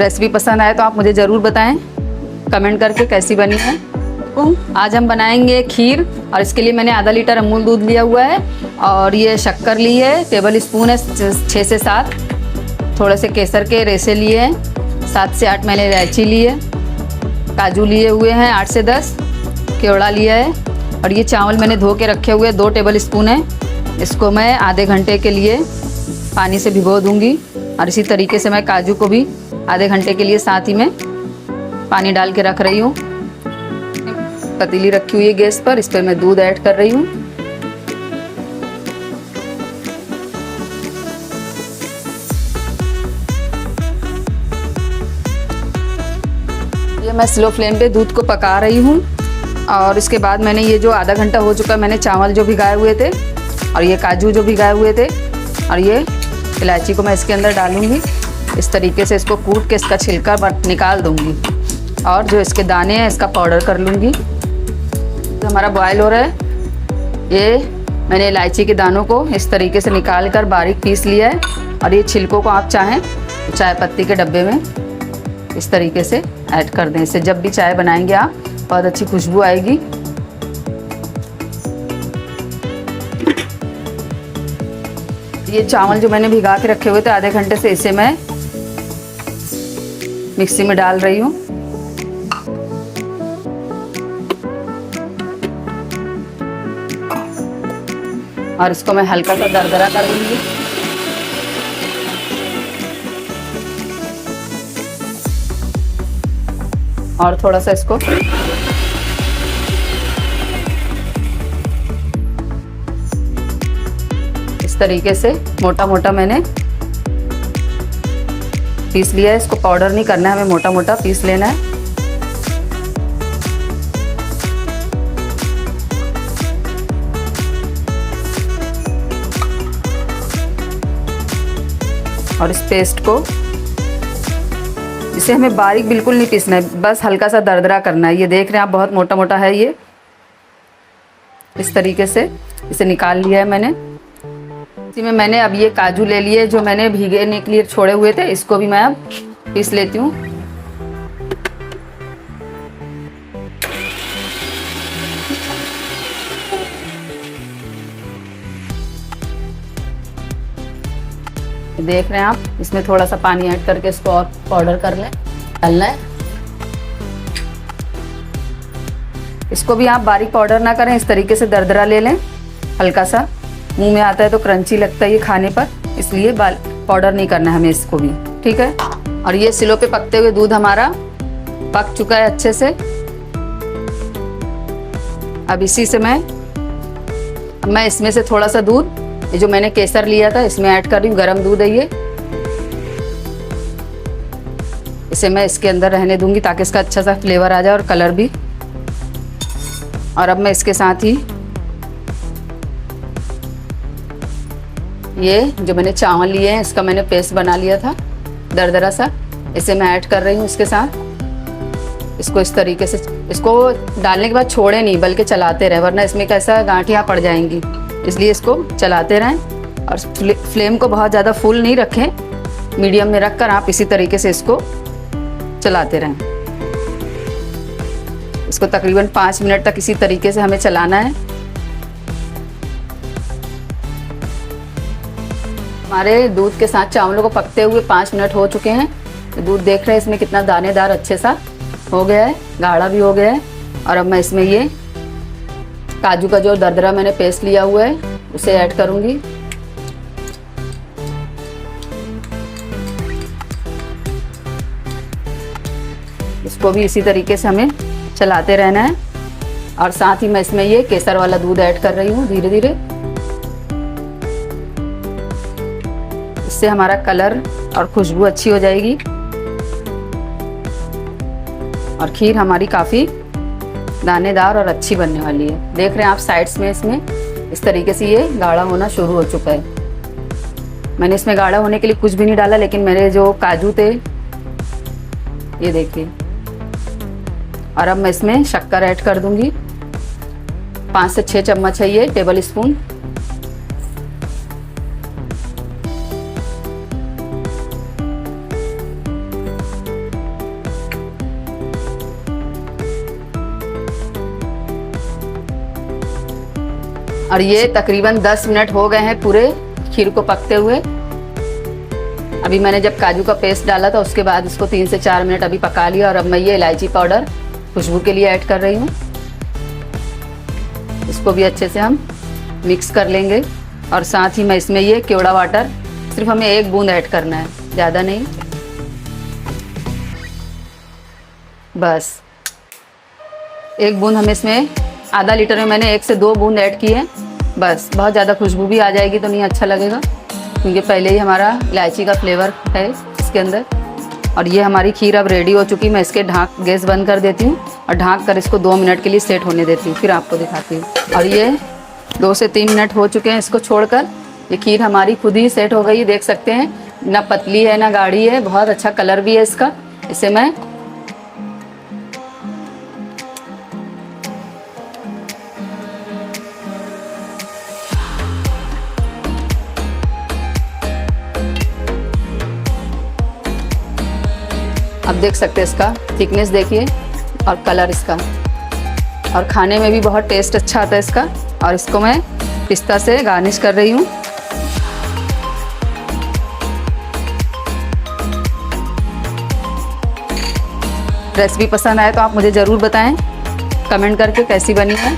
Recipe पसंद आए तो आप मुझे ज़रूर बताएं कमेंट करके कैसी बनी है। आज हम बनाएंगे खीर और इसके लिए मैंने आधा लीटर अमूल दूध लिया हुआ है और ये शक्कर ली है, टेबल स्पून है 6 से 7, थोड़े से केसर के रेसे लिए हैं, 7 से 8 मैंने इलायची ली है, काजू लिए हुए हैं 8 से 10, केवड़ा लिया है और ये चावल मैंने धो के रखे हुए 2 टेबल स्पून है। इसको मैं आधे घंटे के लिए पानी से भिगो दूंगी और इसी तरीके से मैं काजू को भी आधे घंटे के लिए साथ ही में पानी डाल के रख रही हूँ। पतीली रखी हुई है गैस पर, इस पर मैं दूध ऐड कर रही हूँ। ये मैं स्लो फ्लेम पे दूध को पका रही हूँ और इसके बाद मैंने ये जो आधा घंटा हो चुका है, मैंने चावल जो भिगाए हुए थे और ये काजू जो भिगाए हुए थे और ये इलायची को मैं इसके अंदर डालूँगी। इस तरीके से इसको कूट के इसका छिलका निकाल दूँगी और जो इसके दाने हैं इसका पाउडर कर लूँगी। तो हमारा बॉयल हो रहा है, ये मैंने इलायची के दानों को इस तरीके से निकाल कर बारीक पीस लिया है और ये छिलकों को आप चाहें तो चाय पत्ती के डब्बे में इस तरीके से ऐड कर दें। इससे जब भी चाय बनाएंगे आप बहुत अच्छी खुशबू आएगी। ये चावल जो मैंने भिगा के रखे हुए थे आधे घंटे से, इसे मैं मिक्सी में डाल रही हूँ। और इसको मैं हल्का सा दरदरा कर लूँगी। और थोड़ा सा इसको इस तरीके से मोटा मोटा मैंने पीस लिया है। इसको पाउडर नहीं करना है, हमें मोटा मोटा पीस लेना है। और इस पेस्ट को, इसे हमें बारीक बिल्कुल नहीं पीसना है, बस हल्का सा दरदरा करना है। ये देख रहे हैं आप बहुत मोटा मोटा है ये। इस तरीके से इसे निकाल लिया है मैंने। इसी में मैंने अब ये काजू ले लिए जो मैंने भीगने के लिए छोड़े हुए थे, इसको भी मैं अब पीस लेती हूँ। देख रहे हैं आप, इसमें थोड़ा सा पानी ऐड करके इसको और पाउडर कर लें, डालना है। इसको भी आप बारीक पाउडर ना करें, इस तरीके से दरदरा ले लें। हल्का सा मुंह में आता है तो क्रंची लगता है ये खाने पर, इसलिए पाउडर नहीं करना है हमें इसको भी, ठीक है। और ये सिलो पे पकते हुए दूध हमारा पक चुका है अच्छे से। अब इसी से मैं इसमें से थोड़ा सा दूध, ये जो मैंने केसर लिया था इसमें ऐड कर रही हूँ। गर्म दूध है ये, इसे मैं इसके अंदर रहने दूंगी ताकि इसका अच्छा सा फ्लेवर आ जाए और कलर भी। और अब मैं इसके साथ ही ये जो मैंने चावल लिए हैं इसका मैंने पेस्ट बना लिया था दरदरा सा, इसे मैं ऐड कर रही हूँ इसके साथ। इसको इस तरीके से, इसको डालने के बाद छोड़े नहीं बल्कि चलाते रहे, वरना इसमें कैसा गांठियाँ पड़ जाएंगी, इसलिए इसको चलाते रहें। और फ्लेम को बहुत ज़्यादा फुल नहीं रखें, मीडियम में रखकर आप इसी तरीके से इसको चलाते रहें। इसको तकरीबन 5 मिनट तक इसी तरीके से हमें चलाना है। हमारे दूध के साथ चावलों को पकते हुए 5 मिनट हो चुके हैं। तो दूध देख रहे हैं इसमें कितना दानेदार अच्छे सा हो गया है, गाढ़ा भी हो गया है। और अब मैं इसमें ये काजू का जो दरदरा मैंने पेस्ट लिया हुआ है उसे ऐड करूंगी। इसको भी इसी तरीके से हमें चलाते रहना है। और साथ ही मैं इसमें ये केसर वाला दूध ऐड कर रही हूँ धीरे धीरे। इससे हमारा कलर और खुशबू अच्छी हो जाएगी और खीर हमारी काफ़ी दानेदार और अच्छी बनने वाली है। देख रहे हैं आप साइड्स में इसमें इस तरीके से ये गाढ़ा होना शुरू हो चुका है। मैंने इसमें गाढ़ा होने के लिए कुछ भी नहीं डाला, लेकिन मेरे जो काजू थे ये देखिए। और अब मैं इसमें शक्कर ऐड कर दूंगी, 5 से 6 चम्मच है ये टेबल स्पून। और ये तकरीबन 10 मिनट हो गए हैं पूरे खीर को पकते हुए। अभी मैंने जब काजू का पेस्ट डाला था उसके बाद इसको 3 से 4 मिनट अभी पका लिया। और अब मैं ये इलायची पाउडर खुशबू के लिए ऐड कर रही हूँ। इसको भी अच्छे से हम मिक्स कर लेंगे। और साथ ही मैं इसमें ये केवड़ा वाटर सिर्फ हमें 1 बूंद ऐड करना है, ज़्यादा नहीं, बस 1 बूंद हमें इसमें, आधा लीटर में मैंने 1 से 2 बूंद ऐड की है बस। बहुत ज़्यादा खुशबू भी आ जाएगी तो नहीं अच्छा लगेगा, क्योंकि पहले ही हमारा इलायची का फ्लेवर है इसके अंदर। और ये हमारी खीर अब रेडी हो चुकी। मैं इसके गैस बंद कर देती हूँ और ढाँक कर इसको 2 मिनट के लिए सेट होने देती हूँ, फिर आपको दिखाती हूँ। और ये 2 से 3 मिनट हो चुके हैं इसको छोड़कर। ये खीर हमारी खुद ही सेट हो गई, देख सकते हैं, ना पतली है ना गाढ़ी है, बहुत अच्छा कलर भी है इसका। इसे मैं अब देख सकते हैं, इसका थिकनेस देखिए और कलर इसका, और खाने में भी बहुत टेस्ट अच्छा आता है इसका। और इसको मैं पिस्ता से गार्निश कर रही हूँ। रेसिपी पसंद आए तो आप मुझे ज़रूर बताएं कमेंट करके कैसी बनी है।